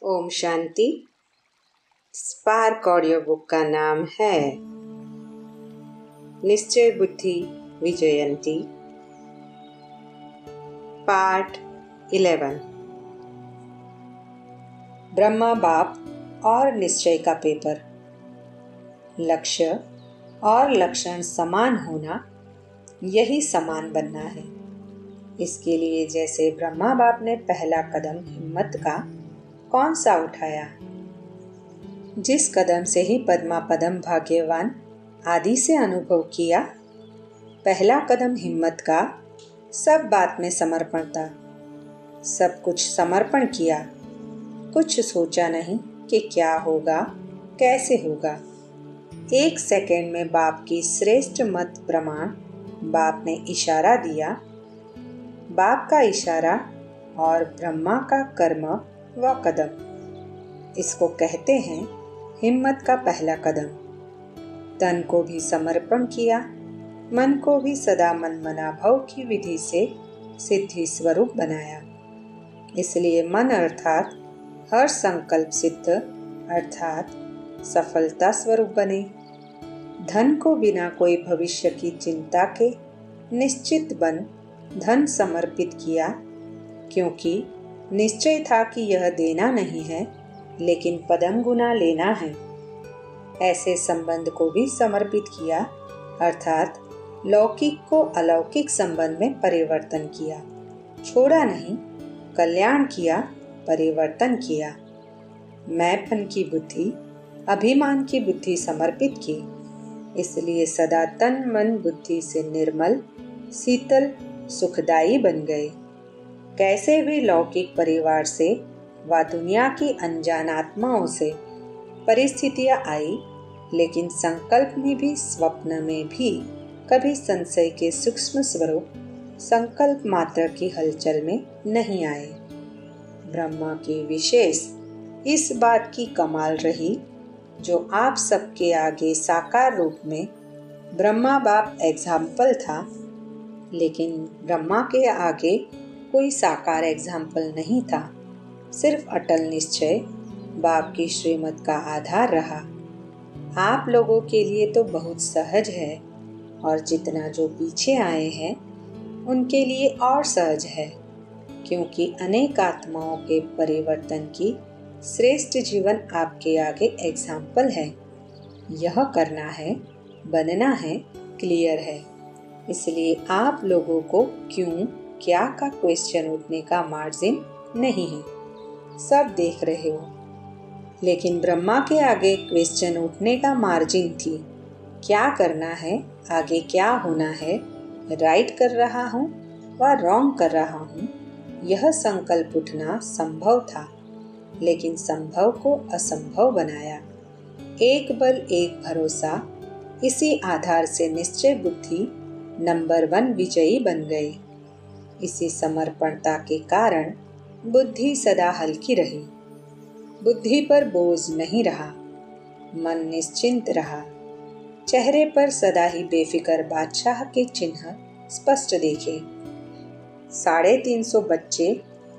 Om Shanti. Spark audio book का नाम है निश्चय बुद्धि विजयंती, पार्ट 11। ब्रह्मा बाप और निश्चय का पेपर। लक्ष्य और लक्षण समान होना, यही समान बनना है। इसके लिए जैसे ब्रह्मा बाप ने पहला कदम हिम्मत का कौन सा उठाया, जिस कदम से ही पद्मा पदम भाग्यवान आदि से अनुभव किया। पहला कदम हिम्मत का सब बात में समर्पण था। सब कुछ समर्पण किया, कुछ सोचा नहीं कि क्या होगा, कैसे होगा। 1 सेकंड में बाप की श्रेष्ठ मत प्रमाण बाप ने इशारा दिया। बाप का इशारा और ब्रह्मा का कर्म व कदम, इसको कहते हैं हिम्मत का पहला कदम। तन को भी समर्पण किया, मन को भी सदा मनमना भव की विधि से सिद्धि स्वरूप बनाया। इसलिए मन अर्थात हर संकल्प सिद्ध अर्थात सफलता स्वरूप बने। धन को बिना कोई भविष्य की चिंता के निश्चित बन धन समर्पित किया, क्योंकि निश्चय था कि यह देना नहीं है लेकिन पदम गुना लेना है। ऐसे संबंध को भी समर्पित किया, अर्थात लौकिक को अलौकिक संबंध में परिवर्तन किया। छोड़ा नहीं, कल्याण किया, परिवर्तन किया। मैंपन की बुद्धि, अभिमान की बुद्धि समर्पित की। इसलिए सदा तन मन बुद्धि से निर्मल, शीतल, सुखदायी बन गए। कैसे भी लौकिक परिवार से व दुनिया की अनजान आत्माओं से परिस्थितियां आई, लेकिन संकल्प में भी स्वप्न में भी कभी संशय के सूक्ष्म स्वरूप संकल्प मात्र की हलचल में नहीं आए। ब्रह्मा की विशेष इस बात की कमाल रही, जो आप सबके आगे साकार रूप में ब्रह्मा बाप एग्जाम्पल था, लेकिन ब्रह्मा के आगे कोई साकार एग्जाम्पल नहीं था। सिर्फ अटल निश्चय बाप की श्रीमत का आधार रहा। आप लोगों के लिए तो बहुत सहज है, और जितना जो पीछे आए हैं उनके लिए और सहज है, क्योंकि अनेक आत्माओं के परिवर्तन की श्रेष्ठ जीवन आपके आगे एग्जाम्पल है। यह करना है, बनना है, क्लियर है। इसलिए आप लोगों को क्यों क्या का क्वेश्चन उठने का मार्जिन नहीं है। सब देख रहे हो, लेकिन ब्रह्मा के आगे क्वेश्चन उठने का मार्जिन थी। क्या करना है, आगे क्या होना है, राइट कर रहा हूँ व रॉन्ग कर रहा हूँ, यह संकल्प उठना संभव था, लेकिन संभव को असंभव बनाया। एक बल एक भरोसा, इसी आधार से निश्चय बुद्धि नंबर 1 विजयी बन गए। इसी समर्पणता के कारण बुद्धि सदा हल्की रही। बुद्धि पर बोझ नहीं रहा, मन निश्चिंत रहा। चेहरे पर सदा ही बेफिक्र बादशाह के चिन्ह स्पष्ट देखे। 350 बच्चे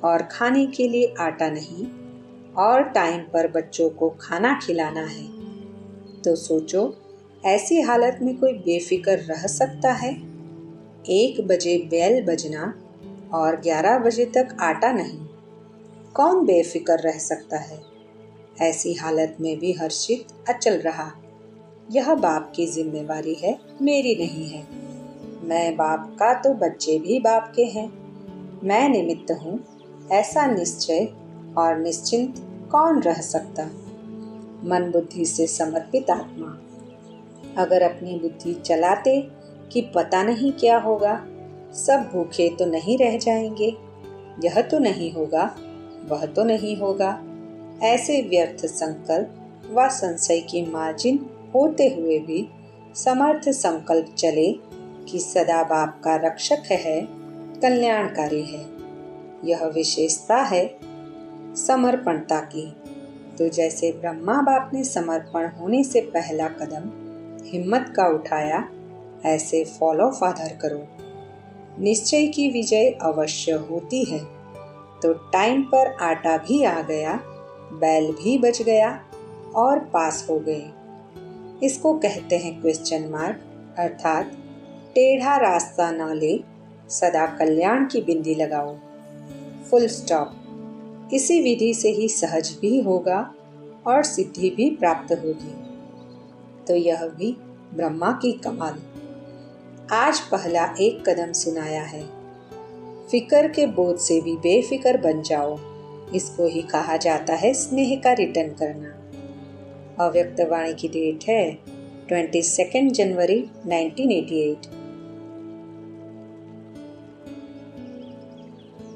और खाने के लिए आटा नहीं, और टाइम पर बच्चों को खाना खिलाना है। तो सोचो, ऐसी हालत में कोई बेफिक्र रह सकता है? 1 बजे बेल बजना और 11 बजे तक आटा नहीं, कौन बेफिक्र रह सकता है? ऐसी हालत में भी हर्षित अचल रहा। यह बाप की जिम्मेवारी है, मेरी नहीं है। मैं बाप का तो बच्चे भी बाप के हैं, मैं निमित्त हूँ। ऐसा निश्चय और निश्चिंत कौन रह सकता? मन बुद्धि से समर्पित आत्मा अगर अपनी बुद्धि चलाते कि पता नहीं क्या होगा, सब भूखे तो नहीं रह जाएंगे, यह तो नहीं होगा, वह तो नहीं होगा, ऐसे व्यर्थ संकल्प व संशय की मार्जिन होते हुए भी समर्थ संकल्प चले कि सदा बाप का रक्षक है, कल्याणकारी है। यह विशेषता है समर्पणता की। तो जैसे ब्रह्मा बाप ने समर्पण होने से पहला कदम हिम्मत का उठाया, ऐसे फॉलो फादर करो। निश्चय की विजय अवश्य होती है। तो टाइम पर आटा भी आ गया, बैल भी बच गया और पास हो गए। इसको कहते हैं क्वेश्चन मार्क, अर्थात टेढ़ा रास्ता ना ले, सदा कल्याण की बिंदी लगाओ, फुल स्टॉप। इसी विधि से ही सहज भी होगा और सिद्धि भी प्राप्त होगी। तो यह भी ब्रह्मा की कमाल। आज पहला एक कदम सुनाया है। फिकर के बोझ से भी बेफिक्र बन जाओ, इसको ही कहा जाता है स्नेह का रिटर्न करना। अव्यक्त वाणी की डेट है 22 जनवरी 1988।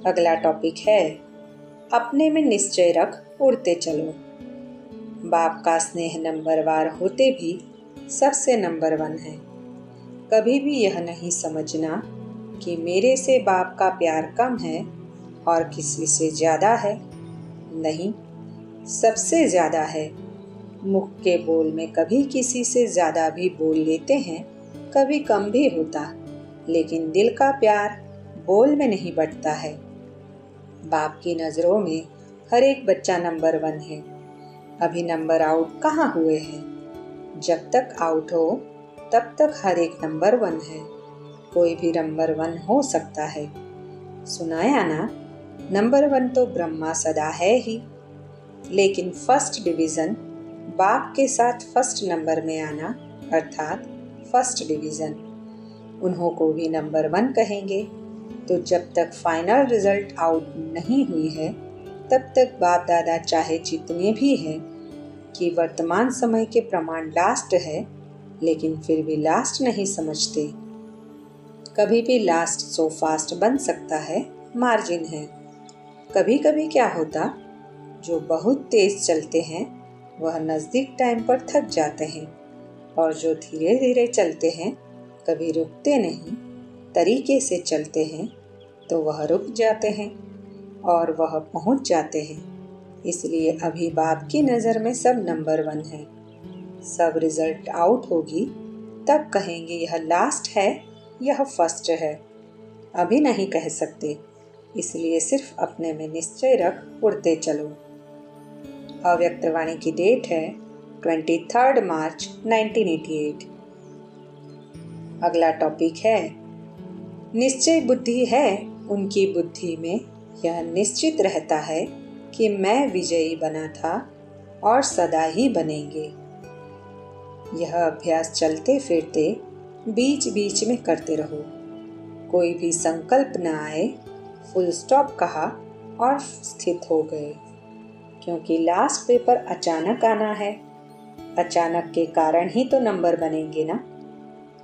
अगला टॉपिक है अपने में निश्चय रख उड़ते चलो। बाप का स्नेह नंबरवार होते भी सबसे नंबर 1 है। कभी भी यह नहीं समझना कि मेरे से बाप का प्यार कम है और किसी से ज़्यादा है। नहीं, सबसे ज़्यादा है। मुख के बोल में कभी किसी से ज़्यादा भी बोल लेते हैं, कभी कम भी होता, लेकिन दिल का प्यार बोल में नहीं बटता है। बाप की नज़रों में हर एक बच्चा नंबर 1 है। अभी नंबर आउट कहाँ हुए हैं? जब तक आउट हो तब तक हर एक नंबर 1 है। कोई भी नंबर 1 हो सकता है। सुनाया ना, नंबर 1 तो ब्रह्मा सदा है ही, लेकिन फर्स्ट डिवीज़न बाप के साथ फर्स्ट नंबर में आना, अर्थात फर्स्ट डिवीज़न, उन्हों को भी नंबर 1 कहेंगे। तो जब तक फाइनल रिजल्ट आउट नहीं हुई है तब तक बाप दादा चाहे जितने भी हैं कि वर्तमान समय के प्रमाण लास्ट है, लेकिन फिर भी लास्ट नहीं समझते। कभी भी लास्ट सो फास्ट बन सकता है, मार्जिन है। कभी कभी क्या होता, जो बहुत तेज चलते हैं वह नज़दीक टाइम पर थक जाते हैं, और जो धीरे धीरे चलते हैं, कभी रुकते नहीं, तरीके से चलते हैं, तो वह रुक जाते हैं और वह पहुंच जाते हैं। इसलिए अभी बाप की नज़र में सब नंबर 1 है। सब रिजल्ट आउट होगी तब कहेंगे यह लास्ट है, यह फर्स्ट है। अभी नहीं कह सकते, इसलिए सिर्फ अपने में निश्चय रख उड़ते चलो। अव्यक्त वाणी की डेट है 23 मार्च 1988। अगला टॉपिक है निश्चय बुद्धि है उनकी बुद्धि में यह निश्चित रहता है कि मैं विजयी बना था और सदा ही बनेंगे। यह अभ्यास चलते फिरते बीच बीच में करते रहो। कोई भी संकल्प न आए, फुल स्टॉप कहा और स्थित हो गए, क्योंकि लास्ट पेपर अचानक आना है। अचानक के कारण ही तो नंबर बनेंगे ना,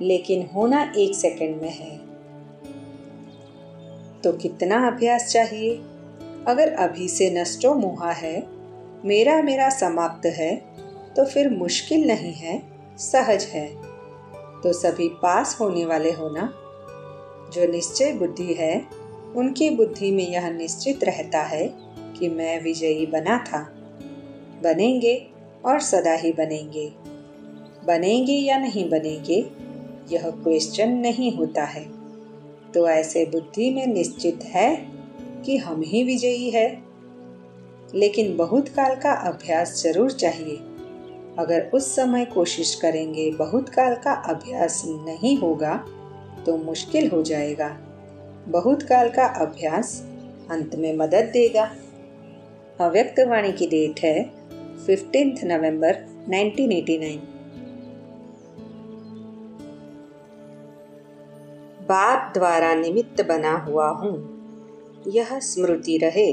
लेकिन होना 1 सेकंड में है। तो कितना अभ्यास चाहिए? अगर अभी से नष्टो मोहा है, मेरा मेरा समाप्त है, तो फिर मुश्किल नहीं है, सहज है। तो सभी पास होने वाले हो ना। जो निश्चय बुद्धि है, उनकी बुद्धि में यह निश्चित रहता है कि मैं विजयी बना था, बनेंगे और सदा ही बनेंगे। बनेंगे या नहीं बनेंगे, यह क्वेश्चन नहीं होता है। तो ऐसे बुद्धि में निश्चित है कि हम ही विजयी है। लेकिन बहुत काल का अभ्यास जरूर चाहिए। अगर उस समय कोशिश करेंगे, बहुत काल का अभ्यास नहीं होगा तो मुश्किल हो जाएगा। बहुत काल का अभ्यास अंत में मदद देगा। अव्यक्त वाणी की डेट है 15 नवंबर 1989। बाप द्वारा निमित्त बना हुआ हूँ, यह स्मृति रहे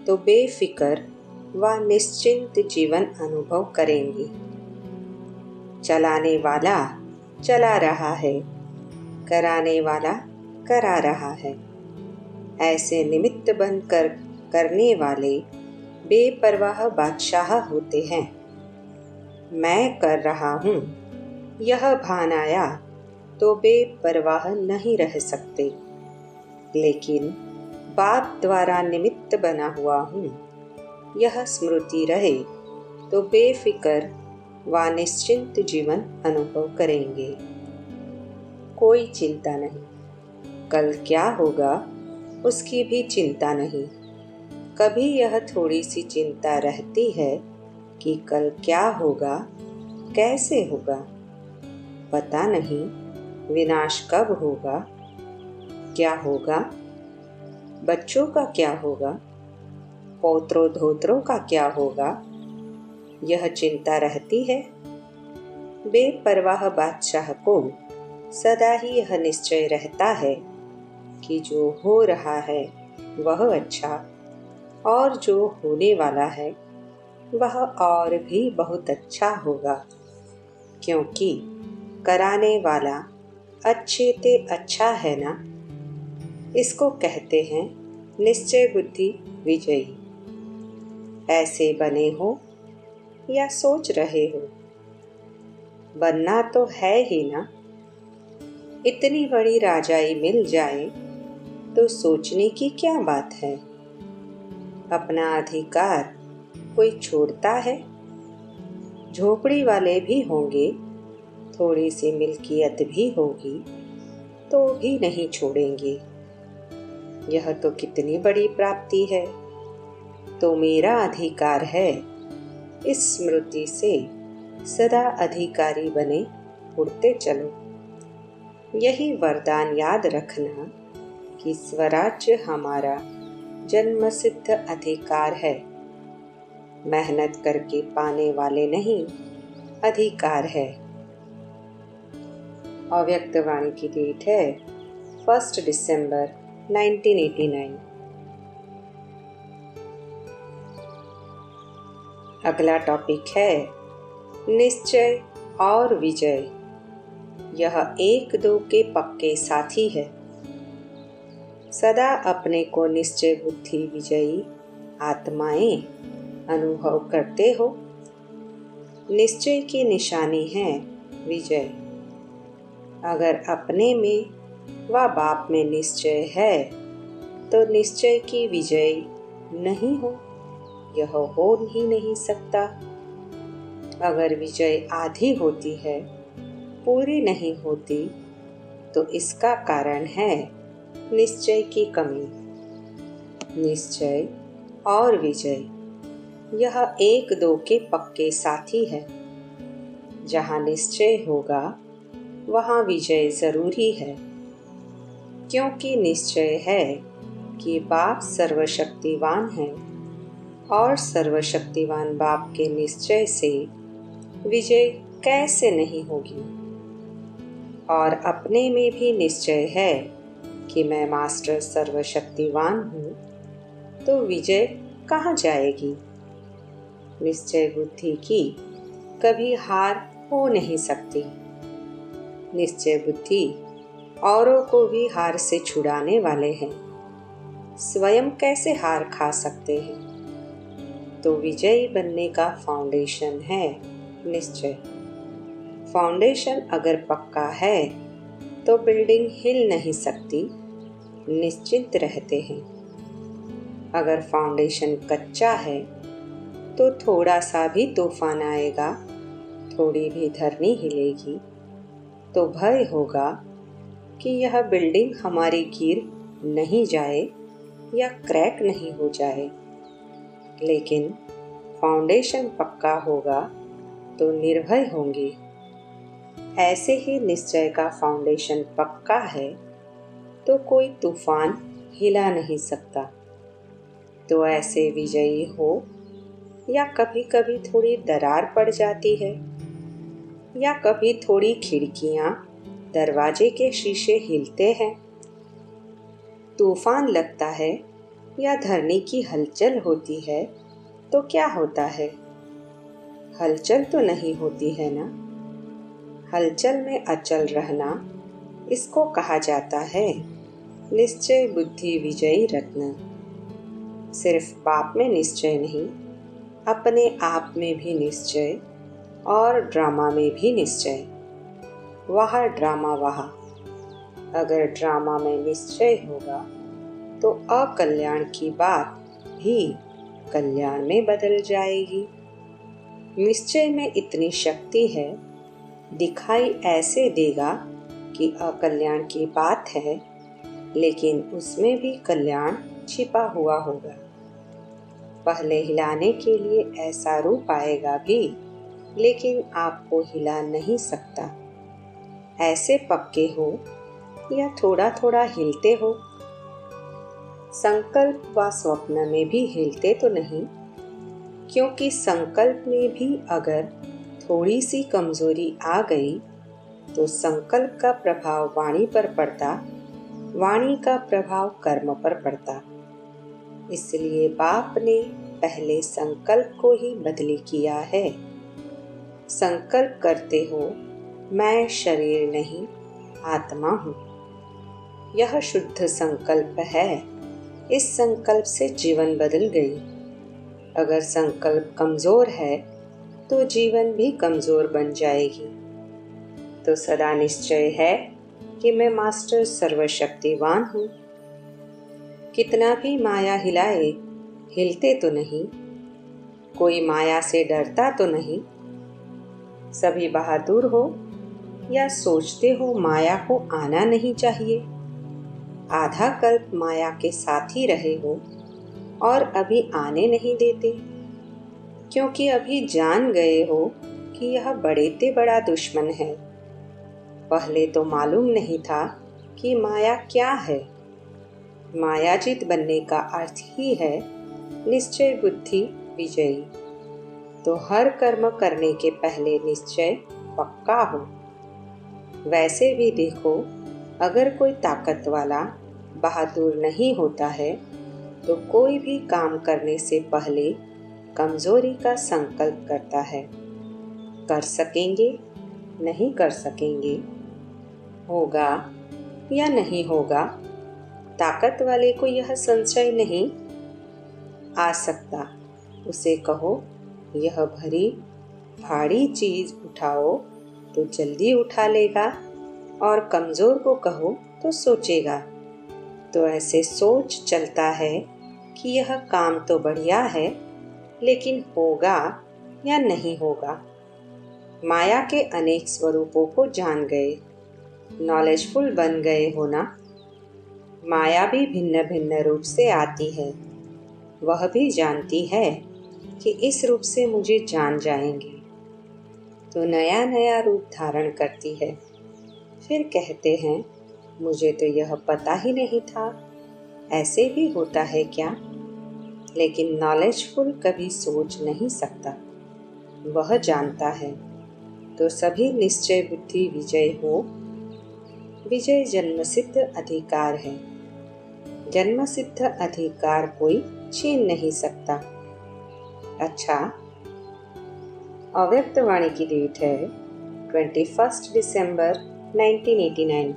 तो बेफिक्र व निश्चिंत जीवन अनुभव करेंगे। चलाने वाला चला रहा है, कराने वाला करा रहा है। ऐसे निमित्त बनकर करने वाले बेपरवाह बादशाह होते हैं। मैं कर रहा हूँ, यह भान आया तो बेपरवाह नहीं रह सकते। लेकिन बाप द्वारा निमित्त बना हुआ हूँ, यह स्मृति रहे तो बेफिक्र व निश्चिंत जीवन अनुभव करेंगे। कोई चिंता नहीं, कल क्या होगा उसकी भी चिंता नहीं। कभी यह थोड़ी सी चिंता रहती है कि कल क्या होगा, कैसे होगा, पता नहीं विनाश कब होगा, क्या होगा, बच्चों का क्या होगा, पौत्रों धोत्रों का क्या होगा, यह चिंता रहती है। बेपरवाह बादशाह को सदा ही यह निश्चय रहता है कि जो हो रहा है वह अच्छा और जो होने वाला है वह और भी बहुत अच्छा होगा, क्योंकि कराने वाला अच्छे ते अच्छा है ना। इसको कहते हैं निश्चय बुद्धि विजयी। ऐसे बने हो या सोच रहे हो, बनना तो है ही ना। इतनी बड़ी राजाई मिल जाए तो सोचने की क्या बात है। अपना अधिकार कोई छोड़ता है? झोपड़ी वाले भी होंगे, थोड़ी सी मिल्कियत भी होगी तो भी नहीं छोड़ेंगे। यह तो कितनी बड़ी प्राप्ति है। तो मेरा अधिकार है, इस स्मृति से सदा अधिकारी बने उड़ते चलो। यही वरदान याद रखना कि स्वराज्य हमारा जन्मसिद्ध अधिकार है। मेहनत करके पाने वाले नहीं, अधिकार है। अव्यक्त वाणी की डेट है 1 दिसंबर 1989। अगला टॉपिक है निश्चय और विजय। यह एक दो के पक्के साथी है। सदा अपने को निश्चय बुद्धि विजयी आत्माएं अनुभव करते हो। निश्चय की निशानी है विजय। अगर अपने में व बाप में निश्चय है तो निश्चय की विजय नहीं हो, यह हो ही नहीं सकता। अगर विजय आधी होती है, पूरी नहीं होती, तो इसका कारण है निश्चय की कमी। निश्चय और विजय यह एक दो के पक्के साथी है। जहाँ निश्चय होगा वहाँ विजय जरूरी है, क्योंकि निश्चय है कि बाप सर्वशक्तिवान है और सर्वशक्तिवान बाप के निश्चय से विजय कैसे नहीं होगी। और अपने में भी निश्चय है कि मैं मास्टर सर्वशक्तिवान हूँ, तो विजय कहाँ जाएगी। निश्चय बुद्धि की कभी हार हो नहीं सकती। निश्चय बुद्धि औरों को भी हार से छुड़ाने वाले हैं। स्वयं कैसे हार खा सकते हैं। तो विजयी बनने का फाउंडेशन है निश्चय। फाउंडेशन अगर पक्का है तो बिल्डिंग हिल नहीं सकती, निश्चिंत रहते हैं। अगर फाउंडेशन कच्चा है तो थोड़ा सा भी तूफान आएगा, थोड़ी भी धरनी हिलेगी तो भय होगा कि यह बिल्डिंग हमारी गिर नहीं जाए या क्रैक नहीं हो जाए। लेकिन फाउंडेशन पक्का होगा तो निर्भय होंगे। ऐसे ही निश्चय का फाउंडेशन पक्का है तो कोई तूफान हिला नहीं सकता। तो ऐसे विजयी हो या कभी कभी थोड़ी दरार पड़ जाती है, या कभी थोड़ी खिड़कियां दरवाजे के शीशे हिलते हैं, तूफान लगता है या धरनी की हलचल होती है, तो क्या होता है। हलचल तो नहीं होती है ना। हलचल में अचल रहना, इसको कहा जाता है निश्चय बुद्धि विजयी रत्न। सिर्फ बाप में निश्चय नहीं, अपने आप में भी निश्चय और ड्रामा में भी निश्चय। वह ड्रामा वहाँ। अगर ड्रामा में निश्चय होगा तो अकल्याण की बात भी कल्याण में बदल जाएगी। निश्चय में इतनी शक्ति है, दिखाई ऐसे देगा कि अकल्याण की बात है, लेकिन उसमें भी कल्याण छिपा हुआ होगा। पहले हिलाने के लिए ऐसा रूप आएगा भी, लेकिन आपको हिला नहीं सकता। ऐसे पक्के हो या थोड़ा थोड़ा हिलते हो। संकल्प व स्वप्न में भी हिलते तो नहीं, क्योंकि संकल्प में भी अगर थोड़ी सी कमजोरी आ गई तो संकल्प का प्रभाव वाणी पर पड़ता, वाणी का प्रभाव कर्म पर पड़ता। इसलिए बाप ने पहले संकल्प को ही बदली किया है। संकल्प करते हो मैं शरीर नहीं आत्मा हूँ। यह शुद्ध संकल्प है। इस संकल्प से जीवन बदल गई। अगर संकल्प कमजोर है तो जीवन भी कमजोर बन जाएगी। तो सदा निश्चय है कि मैं मास्टर सर्वशक्तिवान हूँ। कितना भी माया हिलाए, हिलते तो नहीं। कोई माया से डरता तो नहीं। सभी बहादुर हो या सोचते हो माया को आना नहीं चाहिए। आधा कल्प माया के साथ ही रहे हो और अभी आने नहीं देते, क्योंकि अभी जान गए हो कि यह बड़े ते बड़ा दुश्मन है। पहले तो मालूम नहीं था कि माया क्या है। मायाजित बनने का अर्थ ही है निश्चय बुद्धि विजयी। तो हर कर्म करने के पहले निश्चय पक्का हो। वैसे भी देखो, अगर कोई ताकत वाला बहादुर नहीं होता है तो कोई भी काम करने से पहले कमजोरी का संकल्प करता है। कर सकेंगे, नहीं कर सकेंगे, होगा या नहीं होगा। ताकत वाले को यह संशय नहीं आ सकता। उसे कहो यह भरी भारी चीज उठाओ तो जल्दी उठा लेगा, और कमजोर को कहो तो सोचेगा। तो ऐसे सोच चलता है कि यह काम तो बढ़िया है, लेकिन होगा या नहीं होगा। माया के अनेक स्वरूपों को जान गए, नॉलेजफुल बन गए हो ना। माया भी भिन्न भिन्न रूप से आती है। वह भी जानती है कि इस रूप से मुझे जान जाएंगे, तो नया नया रूप धारण करती है। फिर कहते हैं मुझे तो यह पता ही नहीं था। ऐसे भी होता है क्या? लेकिन नॉलेजफुल कभी सोच नहीं सकता, वह जानता है। तो सभी निश्चय बुद्धि विजय हो। विजय जन्मसिद्ध अधिकार है। जन्मसिद्ध अधिकार कोई छीन नहीं सकता। अच्छा, अव्यक्त वाणी की डेट है 21 दिसंबर 1989।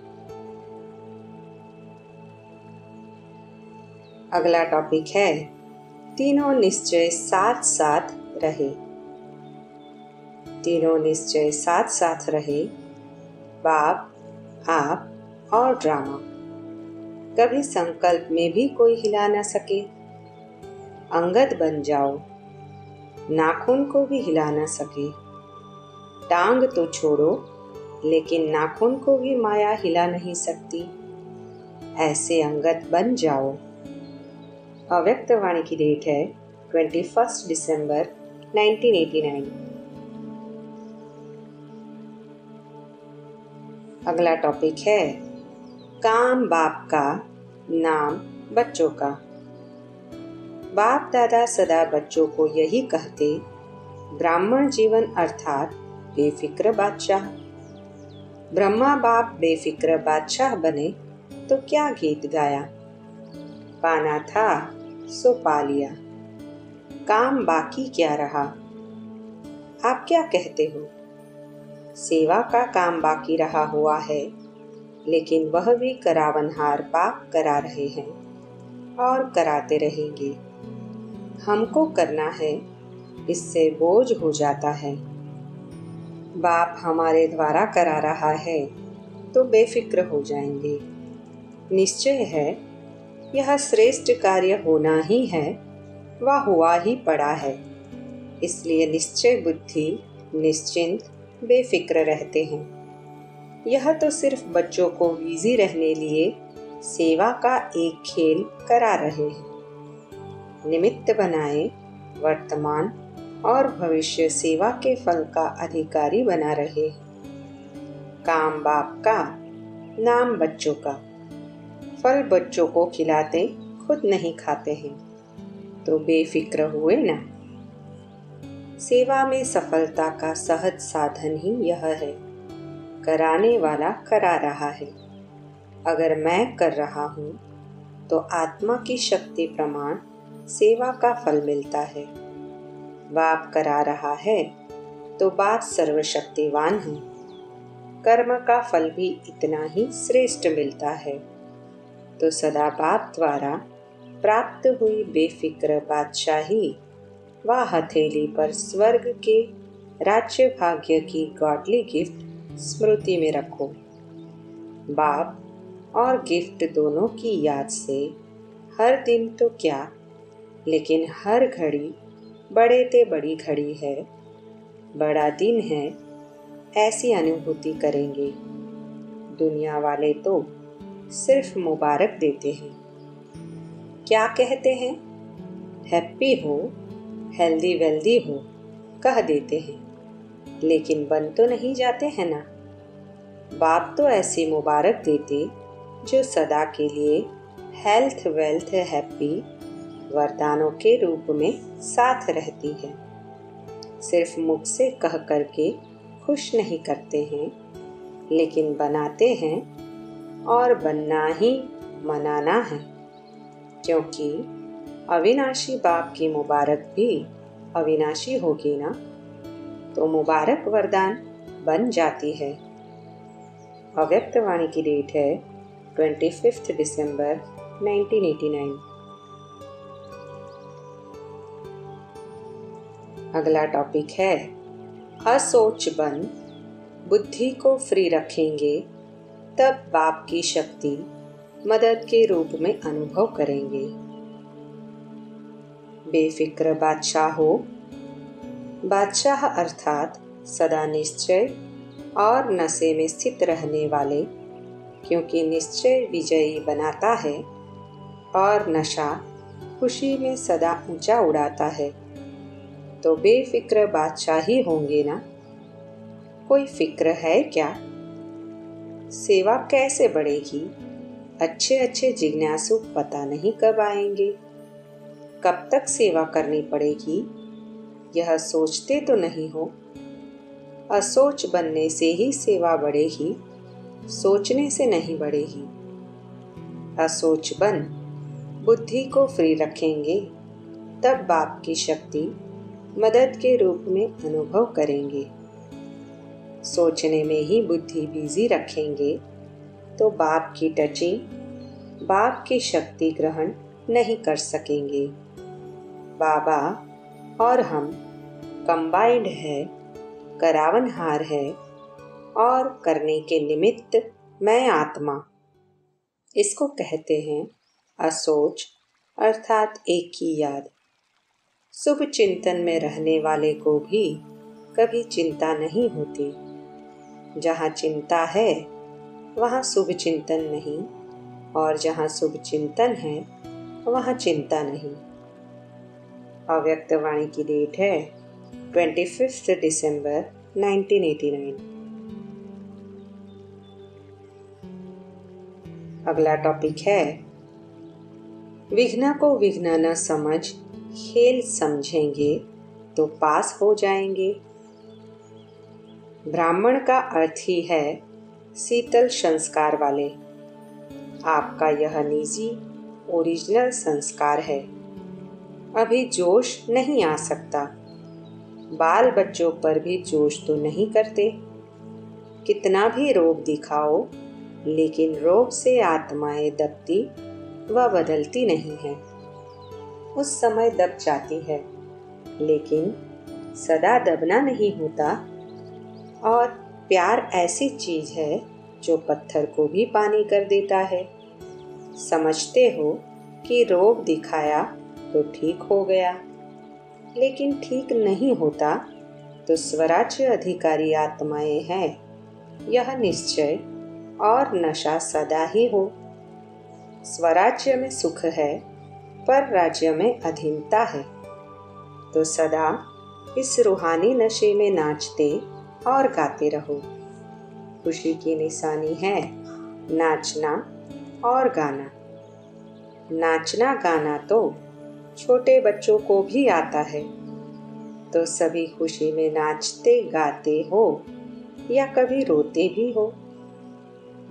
अगला टॉपिक है तीनों निश्चय साथ साथ रहे। तीनों निश्चय साथ साथ रहे। बाप, आप और ड्रामा। कभी संकल्प में भी कोई हिला न सके। अंगद बन जाओ। नाखून को भी हिला न सके। टांग तो छोड़ो, लेकिन नाखून को भी माया हिला नहीं सकती। ऐसे अंगद बन जाओ। अव्यक्त वाणी की डेट है 21 दिसंबर 1989। अगला टॉपिक है काम बाप का, नाम बच्चों का। बाप दादा सदा बच्चों को यही कहते, ब्राह्मण जीवन अर्थात बेफिक्र बादशाह। ब्रह्मा बाप बेफिक्र बादशाह बने तो क्या गीत गाया। पाना था सो पा लिया, काम बाकी क्या रहा। आप क्या कहते हो? सेवा का काम बाकी रहा हुआ है, लेकिन वह भी करावनहार बाप करा रहे हैं और कराते रहेंगे। हमको करना है, इससे बोझ हो जाता है। बाप हमारे द्वारा करा रहा है तो बेफिक्र हो जाएंगे। निश्चय है यह श्रेष्ठ कार्य होना ही है, वह हुआ ही पड़ा है। इसलिए निश्चय बुद्धि निश्चिंत बेफिक्र रहते हैं। यह तो सिर्फ बच्चों को बिजी रहने लिए सेवा का एक खेल करा रहे हैं। निमित्त बनाए वर्तमान और भविष्य सेवा के फल का अधिकारी बना रहे। काम बाप का, नाम बच्चों का। फल बच्चों को खिलाते, खुद नहीं खाते हैं, तो बेफिक्र हुए ना। सेवा में सफलता का सहज साधन ही यह है। कराने वाला करा रहा है। अगर मैं कर रहा हूँ तो आत्मा की शक्ति प्रमाण सेवा का फल मिलता है। बाप करा रहा है तो बाप सर्वशक्तिवान है। कर्म का फल भी इतना ही श्रेष्ठ मिलता है। तो सदा बाप द्वारा प्राप्त हुई बेफिक्र बादशाही व हथेली पर स्वर्ग के राज्य भाग्य की गॉडली गिफ्ट स्मृति में रखो। बाप और गिफ्ट दोनों की याद से हर दिन तो क्या, लेकिन हर घड़ी बड़े ते बड़ी घड़ी है, बड़ा दिन है, ऐसी अनुभूति करेंगे। दुनिया वाले तो सिर्फ मुबारक देते हैं। क्या कहते हैं? हैप्पी हो, हेल्दी वेल्दी हो कह देते हैं, लेकिन बन तो नहीं जाते हैं ना। बाप तो ऐसी मुबारक देते जो सदा के लिए हेल्थ वेल्थ हैप्पी वरदानों के रूप में साथ रहती है। सिर्फ मुख से कह करके खुश नहीं करते हैं, लेकिन बनाते हैं, और बनना ही मनाना है। क्योंकि अविनाशी बाप की मुबारक भी अविनाशी होगी ना, तो मुबारक वरदान बन जाती है। अव्यक्त वाणी की डेट है 25 दिसंबर 1989। अगला टॉपिक है असोच बन बुद्धि को फ्री रखेंगे, तब बाप की शक्ति मदद के रूप में अनुभव करेंगे। बेफिक्र बादशाह हो। बादशाह अर्थात सदा निश्चय और नशे में स्थित रहने वाले, क्योंकि निश्चय विजयी बनाता है और नशा खुशी में सदा ऊंचा उड़ाता है। तो बेफिक्र बादशाह ही होंगे ना। कोई फिक्र है क्या? सेवा कैसे बढ़ेगी? अच्छे अच्छे जिज्ञासु पता नहीं कब आएंगे, कब तक सेवा करनी पड़ेगी, यह सोचते तो नहीं हो। असोच बनने से ही सेवा बढ़ेगी, सोचने से नहीं बढ़ेगी। असोच बन बुद्धि को फ्री रखेंगे, तब बाप की शक्ति मदद के रूप में अनुभव करेंगे। सोचने में ही बुद्धि बिजी रखेंगे तो बाप की टचिंग, बाप की शक्ति ग्रहण नहीं कर सकेंगे। बाबा और हम कंबाइंड है, करावनहार है, और करने के निमित्त मैं आत्मा। इसको कहते हैं असोच अर्थात एक की याद। शुभ चिंतन में रहने वाले को भी कभी चिंता नहीं होती। जहाँ चिंता है वहाँ शुभ चिंतन नहीं, और जहाँ शुभ चिंतन है वहाँ चिंता नहीं। अव्यक्त वाणी की डेट है 25 दिसंबर 1989। अगला टॉपिक है विघ्न को विघ्न न समझ खेल समझेंगे तो पास हो जाएंगे। ब्राह्मण का अर्थ ही है शीतल संस्कार वाले। आपका यह निजी ओरिजिनल संस्कार है। अभी जोश नहीं आ सकता। बाल बच्चों पर भी जोश तो नहीं करते। कितना भी रोग दिखाओ, लेकिन रोग से आत्माएं दबती व बदलती नहीं है। उस समय दब जाती है, लेकिन सदा दबना नहीं होता। और प्यार ऐसी चीज है जो पत्थर को भी पानी कर देता है। समझते हो कि रोग दिखाया तो ठीक हो गया, लेकिन ठीक नहीं होता तो स्वराज्य अधिकारी आत्माएं हैं, यह निश्चय और नशा सदा ही हो। स्वराज्य में सुख है, पर राज्य में अधीनता है। तो सदा इस रूहानी नशे में नाचते और गाते रहो। खुशी की निशानी है नाचना और गाना। नाचना गाना तो छोटे बच्चों को भी आता है। तो सभी खुशी में नाचते गाते हो या कभी रोते भी हो।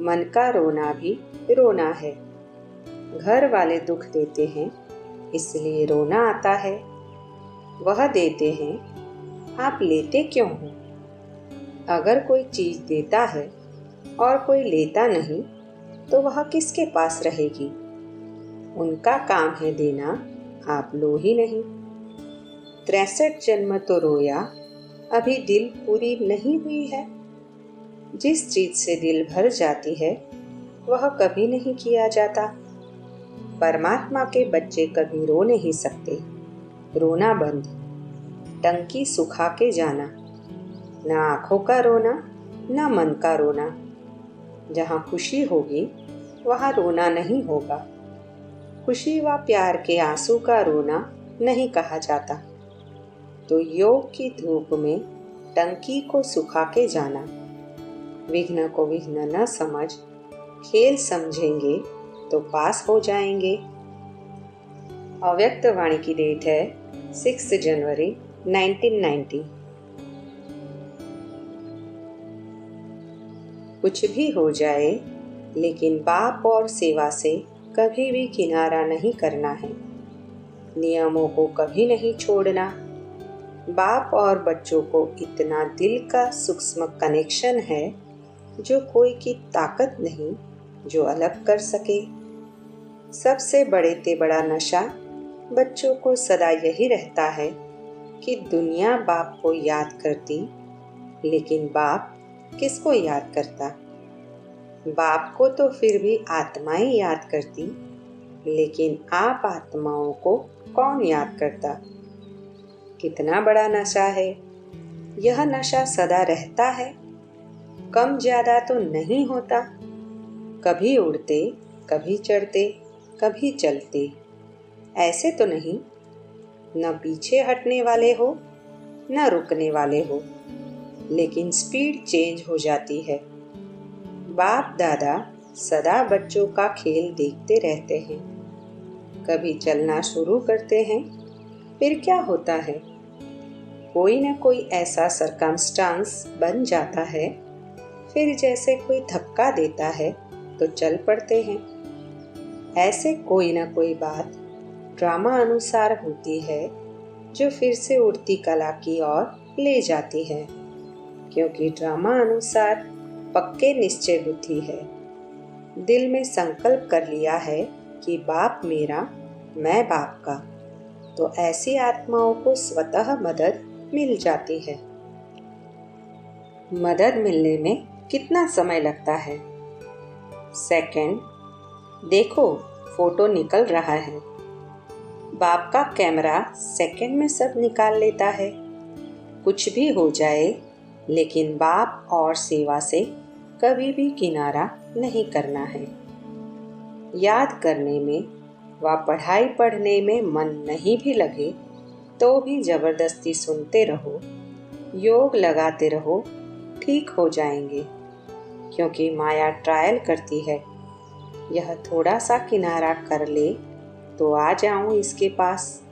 मन का रोना भी रोना है। घर वाले दुख देते हैं इसलिए रोना आता है। वह देते हैं, आप लेते क्यों हो? अगर कोई चीज देता है और कोई लेता नहीं तो वह किसके पास रहेगी? उनका काम है देना, आप लो ही नहीं। 63 जन्म तो रोया, अभी दिल पूरी नहीं हुई है। जिस चीज से दिल भर जाती है वह कभी नहीं किया जाता। परमात्मा के बच्चे कभी रो नहीं सकते। रोना बंद, टंकी सुखा के जाना। ना आंखों का रोना, ना मन का रोना। जहाँ खुशी होगी वहाँ रोना नहीं होगा। खुशी व प्यार के आंसू का रोना नहीं कहा जाता। तो योग की धूप में टंकी को सुखा के जाना। विघ्न को विघ्न न समझ खेल समझेंगे तो पास हो जाएंगे। अव्यक्त वाणी की डेट है 6 जनवरी 1990। कुछ भी हो जाए लेकिन बाप और सेवा से कभी भी किनारा नहीं करना है। नियमों को कभी नहीं छोड़ना। बाप और बच्चों को इतना दिल का सूक्ष्म कनेक्शन है जो कोई की ताकत नहीं जो अलग कर सके। सबसे बड़े ते बड़ा नशा बच्चों को सदा यही रहता है कि दुनिया बाप को याद करती, लेकिन बाप किसको याद करता? बाप को तो फिर भी आत्माएं याद करती, लेकिन आप आत्माओं को कौन याद करता? कितना बड़ा नशा है। यह नशा सदा रहता है, कम ज्यादा तो नहीं होता। कभी उड़ते, कभी चढ़ते, कभी चलते। ऐसे तो नहीं, न पीछे हटने वाले हो न रुकने वाले हो, लेकिन स्पीड चेंज हो जाती है। बाप दादा सदा बच्चों का खेल देखते रहते हैं। कभी चलना शुरू करते हैं, फिर क्या होता है? कोई न कोई ऐसा सरकमस्टांस बन जाता है, फिर जैसे कोई धक्का देता है तो चल पड़ते हैं। ऐसे कोई न कोई बात ड्रामा अनुसार होती है जो फिर से उड़ती कला की ओर ले जाती है, क्योंकि ड्रामा अनुसार पक्के निश्चय बुद्धि है। दिल में संकल्प कर लिया है कि बाप मेरा, मैं बाप का, तो ऐसी आत्माओं को स्वतः मदद मिल जाती है। मदद मिलने में कितना समय लगता है? सेकंड। देखो, फोटो निकल रहा है। बाप का कैमरा सेकंड में सब निकाल लेता है। कुछ भी हो जाए, लेकिन बाप और सेवा से कभी भी किनारा नहीं करना है। याद करने में व पढ़ाई पढ़ने में मन नहीं भी लगे तो भी जबरदस्ती सुनते रहो, योग लगाते रहो, ठीक हो जाएंगे। क्योंकि माया ट्रायल करती है, यह थोड़ा सा किनारा कर ले तो आ जाऊं इसके पास।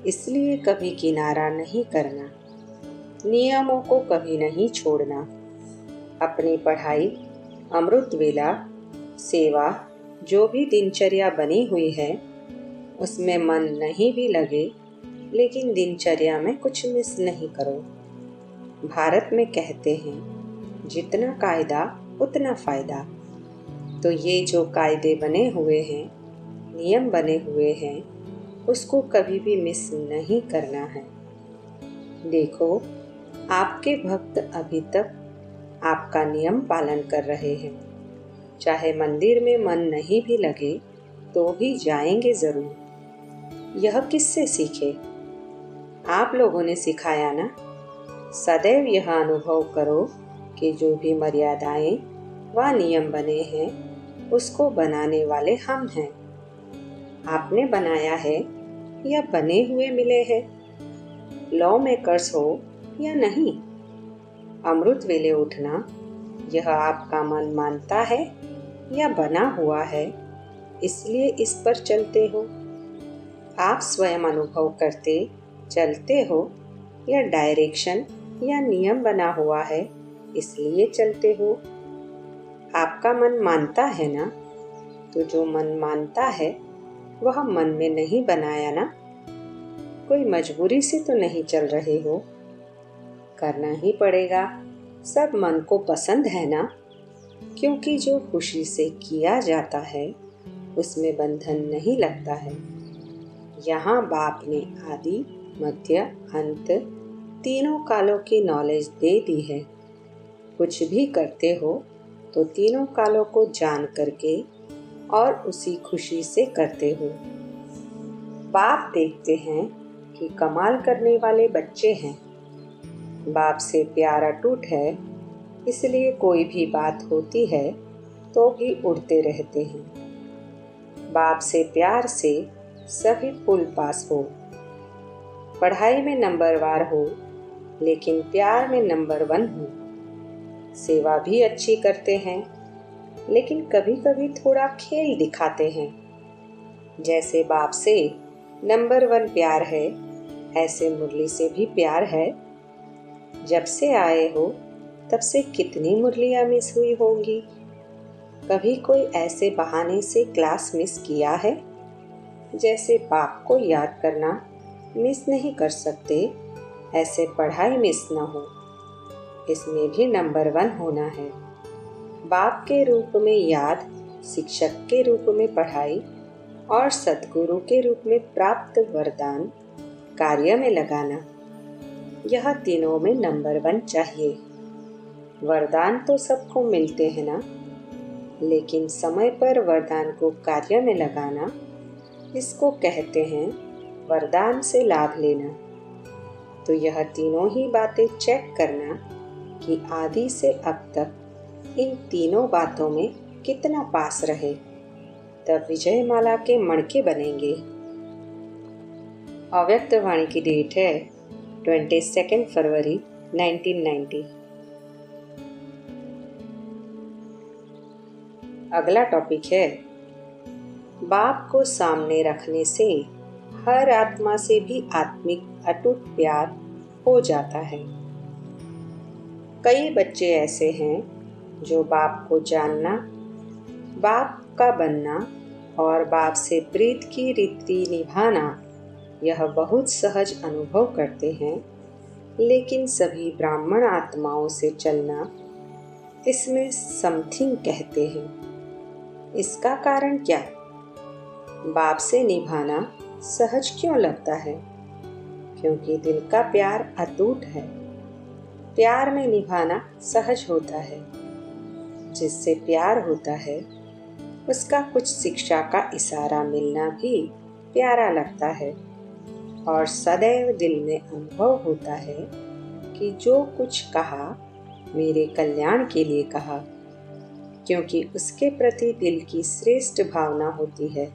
इसलिए कभी किनारा नहीं करना, नियमों को कभी नहीं छोड़ना। अपनी पढ़ाई, अमृत वेला, सेवा, जो भी दिनचर्या बनी हुई है उसमें मन नहीं भी लगे, लेकिन दिनचर्या में कुछ मिस नहीं करो। भारत में कहते हैं जितना कायदा उतना फायदा। तो ये जो कायदे बने हुए हैं, नियम बने हुए हैं, उसको कभी भी मिस नहीं करना है। देखो, आपके भक्त अभी तक आपका नियम पालन कर रहे हैं। चाहे मंदिर में मन नहीं भी लगे तो भी जाएंगे जरूर। यह किससे सीखे? आप लोगों ने सिखाया ना। सदैव यह अनुभव करो कि जो भी मर्यादाएं व नियम बने हैं उसको बनाने वाले हम हैं। आपने बनाया है या बने हुए मिले हैं? लॉ मेकर्स हो या नहीं। अमृत वेले उठना यह आपका मन मानता है या बना हुआ है, इसलिए इस पर चलते हो। आप स्वयं अनुभव करते चलते हो या डायरेक्शन या नियम बना हुआ है, इसलिए चलते हो। आपका मन मानता है ना, तो जो मन मानता है वह मन में नहीं बनाया ना। कोई मजबूरी से तो नहीं चल रहे हो, करना ही पड़ेगा। सब मन को पसंद है ना, क्योंकि जो खुशी से किया जाता है उसमें बंधन नहीं लगता है। यहाँ बाप ने आदि मध्य अंत तीनों कालों की नॉलेज दे दी है। कुछ भी करते हो तो तीनों कालों को जान करके और उसी खुशी से करते हो। बाप देखते हैं कि कमाल करने वाले बच्चे हैं। बाप से प्यार अटूट है, इसलिए कोई भी बात होती है तो भी उड़ते रहते हैं। बाप से प्यार से सभी फुल पास हो, पढ़ाई में नंबरवार हो, लेकिन प्यार में नंबर 1 हो। सेवा भी अच्छी करते हैं, लेकिन कभी कभी थोड़ा खेल दिखाते हैं। जैसे बाप से नंबर 1 प्यार है, ऐसे मुरली से भी प्यार है। जब से आए हो तब से कितनी मुरलियाँ मिस हुई होंगी। कभी कोई ऐसे बहाने से क्लास मिस किया है? जैसे बाप को याद करना मिस नहीं कर सकते, ऐसे पढ़ाई मिस ना हो। इसमें भी नंबर 1 होना है। बाप के रूप में याद, शिक्षक के रूप में पढ़ाई और सद्गुरु के रूप में प्राप्त वरदान कार्य में लगाना, यह तीनों में नंबर 1 चाहिए। वरदान तो सबको मिलते हैं ना, लेकिन समय पर वरदान को कार्य में लगाना, इसको कहते हैं वरदान से लाभ लेना। तो यह तीनों ही बातें चेक करना कि आदि से अब तक इन तीनों बातों में कितना पास रहे, तब विजय माला के मणके बनेंगे। अव्यक्त वाणी की डेट है 22 फरवरी 1990। अगला टॉपिक है, बाप को सामने रखने से हर आत्मा से भी आत्मिक अटूट प्यार हो जाता है। कई बच्चे ऐसे हैं जो बाप को जानना, बाप का बनना और बाप से प्रीत की रीति निभाना यह बहुत सहज अनुभव करते हैं, लेकिन सभी ब्राह्मण आत्माओं से चलना इसमें समथिंग कहते हैं। इसका कारण क्या? बाप से निभाना सहज क्यों लगता है? क्योंकि दिल का प्यार अटूट है। प्यार में निभाना सहज होता है। जिससे प्यार होता है उसका कुछ शिक्षा का इशारा मिलना भी प्यारा लगता है, और सदैव दिल में अनुभव होता है कि जो कुछ कहा मेरे कल्याण के लिए कहा, क्योंकि उसके प्रति दिल की श्रेष्ठ भावना होती है।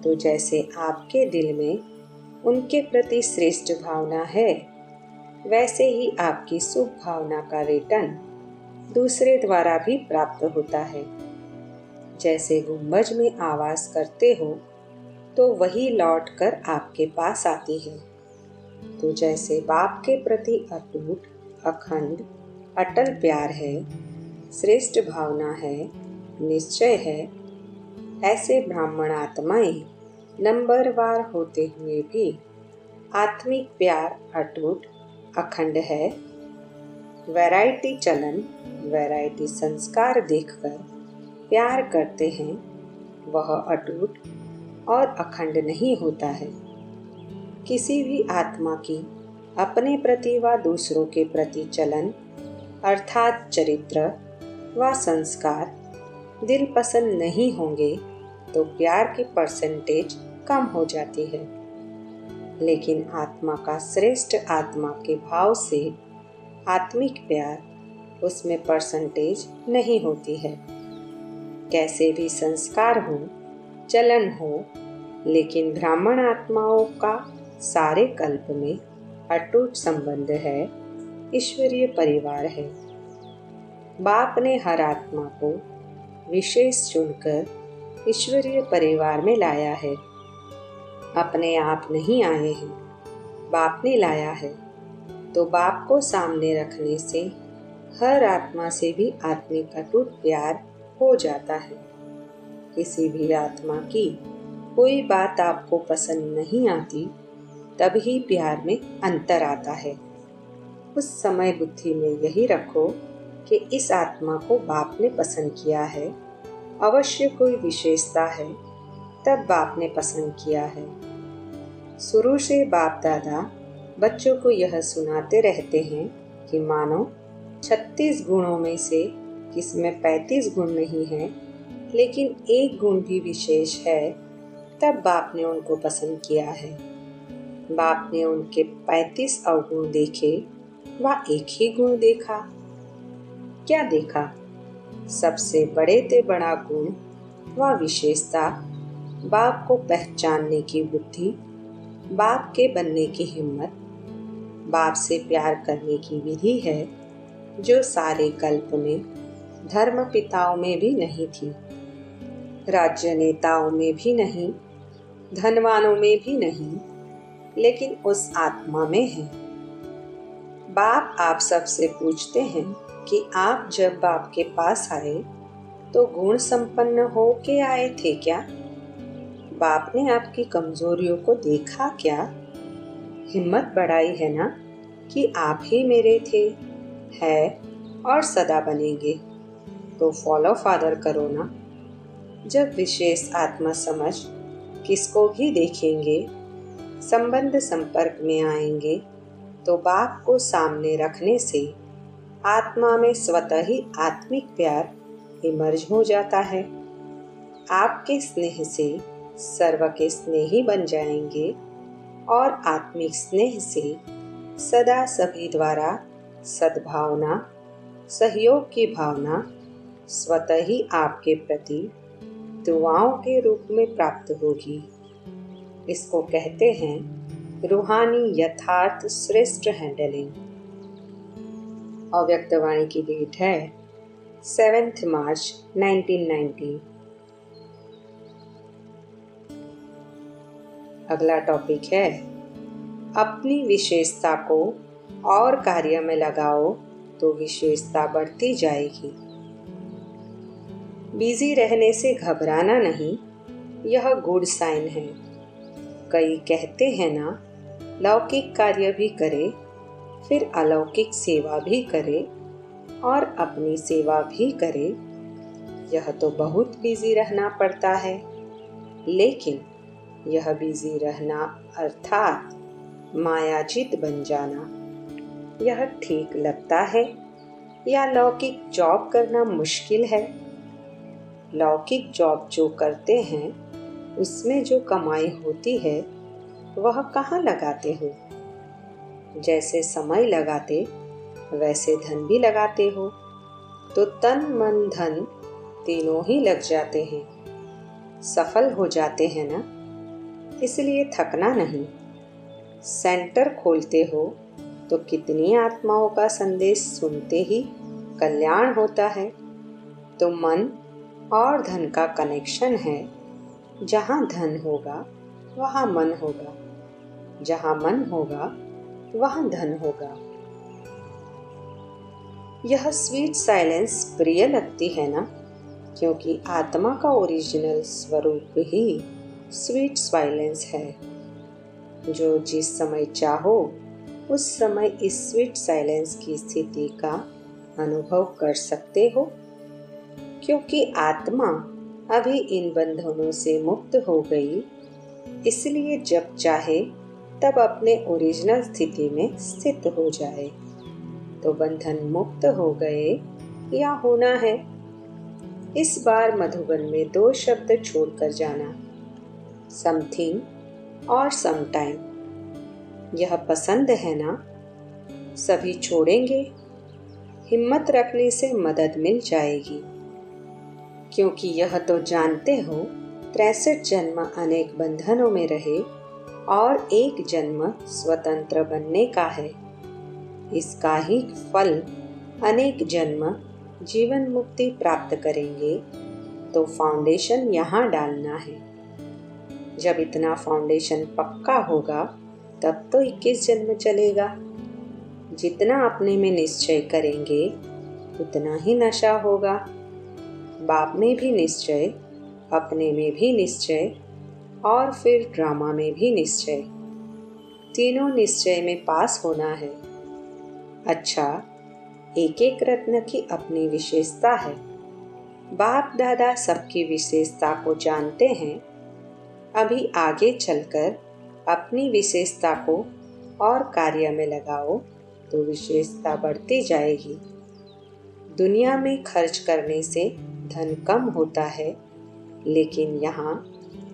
तो जैसे आपके दिल में उनके प्रति श्रेष्ठ भावना है, वैसे ही आपकी शुभ भावना का रिटर्न दूसरे द्वारा भी प्राप्त होता है। जैसे गुंबज में आवास करते हो तो वही लौट कर आपके पास आती है। तो जैसे बाप के प्रति अटूट, अखंड, अटल प्यार है, श्रेष्ठ भावना है, निश्चय है, ऐसे ब्राह्मण आत्माएं नंबरवार होते हुए भी आत्मिक प्यार अटूट, अखंड है। वैरायटी चलन, वैरायटी संस्कार देखकर प्यार करते हैं, वह अटूट और अखंड नहीं होता है। किसी भी आत्मा की अपने प्रति व दूसरों के प्रति चलन अर्थात चरित्र व संस्कार दिल पसंद नहीं होंगे तो प्यार की परसेंटेज कम हो जाती है। लेकिन आत्मा का श्रेष्ठ आत्मा के भाव से आत्मिक प्यार, उसमें परसेंटेज नहीं होती है। कैसे भी संस्कार हो, चलन हो, लेकिन ब्राह्मण आत्माओं का सारे कल्प में अटूट संबंध है, ईश्वरीय परिवार है। बाप ने हर आत्मा को विशेष चुनकर ईश्वरीय परिवार में लाया है। अपने आप नहीं आए हैं, बाप ने लाया है। तो बाप को सामने रखने से हर आत्मा से भी आत्मिक अटूट प्यार हो जाता है। किसी भी आत्मा की कोई बात आपको पसंद नहीं आती, तभी प्यार में अंतर आता है। उस समय बुद्धि में यही रखो कि इस आत्मा को बाप ने पसंद किया है, अवश्य कोई विशेषता है, तब बाप ने पसंद किया है। शुरू से बाप दादा बच्चों को यह सुनाते रहते हैं कि मानो 36 गुणों में से किसमें 35 गुण नहीं है, लेकिन एक गुण भी विशेष है, तब बाप ने उनको पसंद किया है। बाप ने उनके 35 अवगुण देखे, वह एक ही गुण देखा। क्या देखा? सबसे बड़े से बड़ा गुण, वह विशेषता, बाप को पहचानने की बुद्धि, बाप के बनने की हिम्मत, बाप से प्यार करने की विधि है, जो सारे कल्प में धर्म पिताओं में भी नहीं थी, राज्य नेताओं में भी नहीं, धनवानों में भी नहीं, लेकिन उस आत्मा में है। बाप आप सबसे पूछते हैं कि आप जब बाप के पास आए तो गुण संपन्न हो के आए थे क्या? बाप ने आपकी कमजोरियों को देखा क्या? हिम्मत बढ़ाई है ना कि आप ही मेरे थे, है और सदा बनेंगे। तो फॉलो फादर करो ना। जब विशेष आत्मा समझ किसको भी देखेंगे, संबंध संपर्क में आएंगे, तो बाप को सामने रखने से आत्मा में स्वतः ही आत्मिक प्यार इमर्ज हो जाता है। आपके स्नेह से सर्व के स्नेही बन जाएंगे और आत्मिक स्नेह से सदा सभी द्वारा सद्भावना, सहयोग की भावना स्वतः ही आपके प्रति दुआओं के रूप में प्राप्त होगी। इसको कहते हैं रूहानी यथार्थ श्रेष्ठ हैंडलिंग। अव्यक्तवाणी की डेट है 7 मार्च 1990। अगला टॉपिक है अपनी विशेषता को और कार्य में लगाओ तो विशेषता बढ़ती जाएगी। बिजी रहने से घबराना नहीं, यह गुड साइन है। कई कहते हैं ना, लौकिक कार्य भी करे, फिर अलौकिक सेवा भी करे और अपनी सेवा भी करे। यह तो बहुत बिजी रहना पड़ता है, लेकिन यह बिजी रहना अर्थात मायाजित बन जाना, यह ठीक लगता है या लौकिक जॉब करना मुश्किल है? लौकिक जॉब जो करते हैं उसमें जो कमाई होती है वह कहाँ लगाते हो? जैसे समय लगाते वैसे धन भी लगाते हो, तो तन मन धन तीनों ही लग जाते हैं, सफल हो जाते हैं ना। इसलिए थकना नहीं। सेंटर खोलते हो तो कितनी आत्माओं का संदेश सुनते ही कल्याण होता है। तो मन और धन का कनेक्शन है। जहाँ धन होगा वहाँ मन होगा, जहाँ मन होगा वहाँ धन होगा। यह स्वीट साइलेंस प्रिय लगती है ना, क्योंकि आत्मा का ओरिजिनल स्वरूप ही स्वीट साइलेंस है। जो जिस समय चाहो उस समय इस स्वीट साइलेंस की स्थिति का अनुभव कर सकते हो, क्योंकि आत्मा अभी इन बंधनों से मुक्त हो गई। इसलिए जब चाहे तब अपने ओरिजिनल स्थिति में स्थित हो जाए। तो बंधन मुक्त हो गए या होना है। इस बार मधुबन में 2 शब्द छोड़कर जाना, समथिंग और समटाइम। यह पसंद है ना? सभी छोड़ेंगे। हिम्मत रखने से मदद मिल जाएगी, क्योंकि यह तो जानते हो 63 जन्म अनेक बंधनों में रहे और एक जन्म स्वतंत्र बनने का है। इसका ही फल अनेक जन्म जीवन मुक्ति प्राप्त करेंगे। तो फाउंडेशन यहाँ डालना है। जब इतना फाउंडेशन पक्का होगा तब तो 21 जन्म चलेगा। जितना अपने में निश्चय करेंगे उतना ही नशा होगा। बाप में भी निश्चय, अपने में भी निश्चय और फिर ड्रामा में भी निश्चय। तीनों निश्चय में पास होना है। अच्छा, एक एक रत्न की अपनी विशेषता है। बाप दादा सबकी विशेषता को जानते हैं। अभी आगे चलकर अपनी विशेषता को और कार्य में लगाओ तो विशेषता बढ़ती जाएगी। दुनिया में खर्च करने से धन कम होता है, लेकिन यहाँ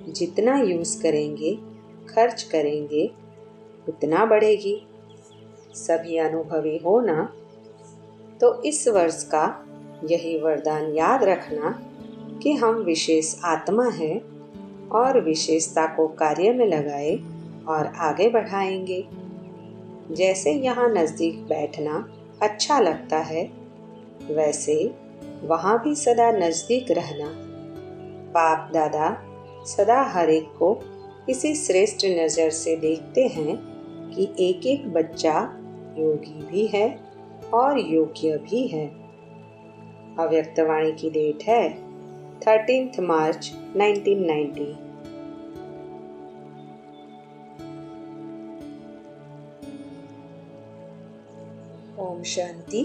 जितना यूज़ करेंगे, खर्च करेंगे, उतना बढ़ेगी। सभी अनुभवी हो ना, तो इस वर्ष का यही वरदान याद रखना कि हम विशेष आत्मा हैं और विशेषता को कार्य में लगाए और आगे बढ़ाएंगे। जैसे यहाँ नज़दीक बैठना अच्छा लगता है, वैसे वहाँ भी सदा नज़दीक रहना। बाप दादा सदा हर एक को इसी श्रेष्ठ नज़र से देखते हैं कि एक एक बच्चा योगी भी है और योग्य भी है। अव्यक्तवाणी की डेट है 13 मार्च 1990। ओम शांति।